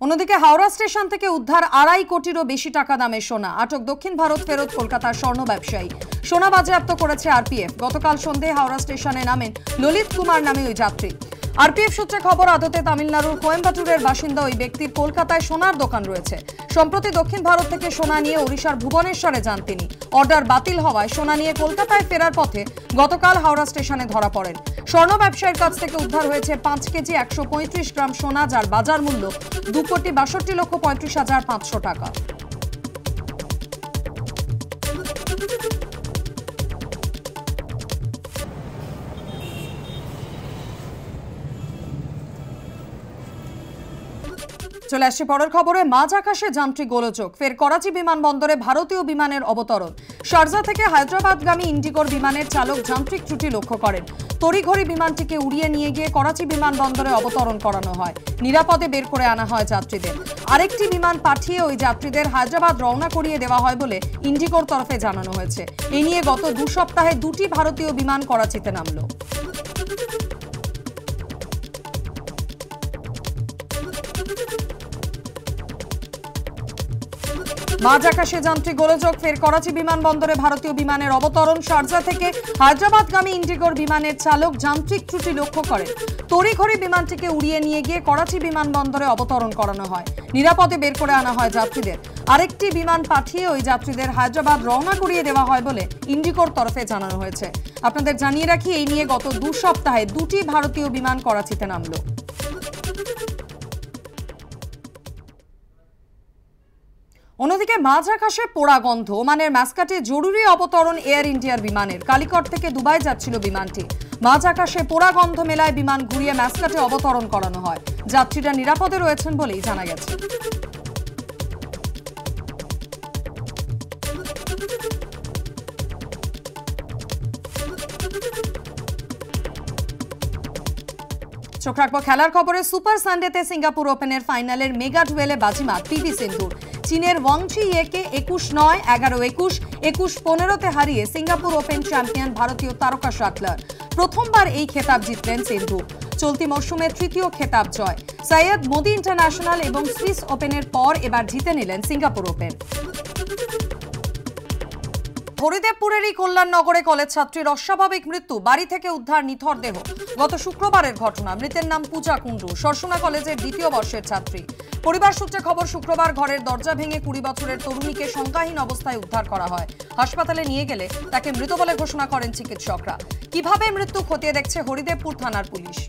অন্যদিকে হাওড়া স্টেশন থেকে উদ্ধার 2.5 কোটিরও বেশি টাকা দামের সোনা। আটক দক্ষিণ ভারত ফেরত কলকাতার স্বর্ণ ব্যবসায়ী। সোনা বাজেয়াপ্ত করেছে আরপিএফ। গতকাল সন্ধ্যায় হাওড়া স্টেশনে নামেন ললিত কুমার নামে ওই যাত্রী। আরপিএফ সূত্রে খবর, আদতে তামিলনাড়ুর কোয়েম্বাটুরের বাসিন্দা ওই ব্যক্তির কলকাতায় সোনার দোকান রয়েছে। সম্প্রতি দক্ষিণ ভারত থেকে সোনা নিয়ে ওড়িশার ভুবনেশ্বরে যান তিনি। অর্ডার বাতিল হওয়ায় সোনা নিয়ে কলকাতায় ফেরার পথে গতকাল হাওড়া স্টেশনে ধরা পড়েন। স্বর্ণ ব্যবসায়ীর কাছ থেকে উদ্ধার হয়েছে 5 কেজি 135 গ্রাম সোনা, যার বাজার মূল্য 2,62,35,500 টাকা। চলে আসছে পরের খবরে। মাঝ আকাশে যান্ত্রিক গোলযোগ, ফের করাচি বিমানবন্দরে ভারতীয় বিমানের অবতরণ। শারজা থেকে হায়দ্রাবাদগামী ইন্ডিগোর বিমানের চালক যান্ত্রিক ত্রুটি লক্ষ্য করেন। তড়িঘড়ি বিমানটিকে উড়িয়ে নিয়ে গিয়ে করাচি বিমানবন্দরে অবতরণ করানো হয়। নিরাপদে বের করে আনা হয় যাত্রীদের। আরেকটি বিমান পাঠিয়ে ওই যাত্রীদের হায়দ্রাবাদ রওনা করিয়ে দেওয়া হয় বলে ইন্ডিগোর তরফে জানানো হয়েছে। এ নিয়ে গত 2 সপ্তাহে 2টি ভারতীয় বিমান করাচিতে নামল। মাঝ আকাশে যান্ত্রিক গোলযোগ, ফের করাচি বিমানবন্দরে ভারতীয় বিমানের অবতরণ। শারজা থেকে হায়দ্রাবাদগামী ইন্ডিগোর বিমানের চালক যান্ত্রিক ত্রুটি লক্ষ্য করেন। তড়িঘড়ি বিমানটিকে উড়িয়ে নিয়ে গিয়ে করাচি বিমানবন্দরে অবতরণ করানো হয়। নিরাপদে বের করে আনা হয় যাত্রীদের। আরেকটি বিমান পাঠিয়ে ওই যাত্রীদের হায়দ্রাবাদ রওনা করিয়ে দেওয়া হয় বলে ইন্ডিগোর তরফে জানানো হয়েছে। আপনাদের জানিয়ে রাখি, এই নিয়ে গত 2 সপ্তাহে 2টি ভারতীয় বিমান করাচিতে নামল। অন্যদিকে মাঝ আকাশে পোড়া গন্ধ। ওমানের মাস্কাটে জরুরি অবতরণ এয়ার ইন্ডিয়ার বিমানের। কালিকট থেকে দুবাই যাচ্ছিল বিমানটি। মাঝ আকাশে পোড়া গন্ধ মেলায় বিমান ঘুরিয়ে মাস্কাটে অবতরণ করানো হয়। যাত্রীরা নিরাপদে রয়েছেন বলেই জানা গেছে। চোখ রাখবো খেলার খবরে। সুপার সানডেতে সিঙ্গাপুর ওপেনের ফাইনালের মেগা ডুয়েলে বাজিমাত পিভি সিন্ধুর। চীনের ওয়াং জি ইয়েকে 21-9, 11-21, 21-15 হারিয়ে সিঙ্গাপুর ওপেন চ্যাম্পিয়ন ভারতীয় তারকা শাটলার। প্রথমবার এই খেতাব জিতলেন সিন্ধু। চলতি মরশুমে 3য় খেতাব জয়। সৈয়দ মোদি ইন্টারন্যাশনাল এবং সুইস ওপেনের পর এবার জিতে নিলেন সিঙ্গাপুর ওপেন। হরিদেবপুরেরই কল্যাণনগরে কলেজ ছাত্রীর অস্বাভাবিক মৃত্যু। বাড়ি থেকে উদ্ধার নিথর দেহ। গত শুক্রবারের ঘটনা। মৃতের নাম পূজা কুণ্ডু, সরসুনা কলেজের 2য় বর্ষের ছাত্রী। পরিবার সূত্রে খবর, শুক্রবার ঘরের দরজা ভেঙে 20 বছরের তরুণীকে শঙ্কাহীন অবস্থায় উদ্ধার করা হয়। হাসপাতালে নিয়ে গেলে তাকে মৃত বলে ঘোষণা করেন চিকিৎসকরা। কিভাবে মৃত্যু খতিয়ে দেখছে হরিদেবপুর থানার পুলিশ।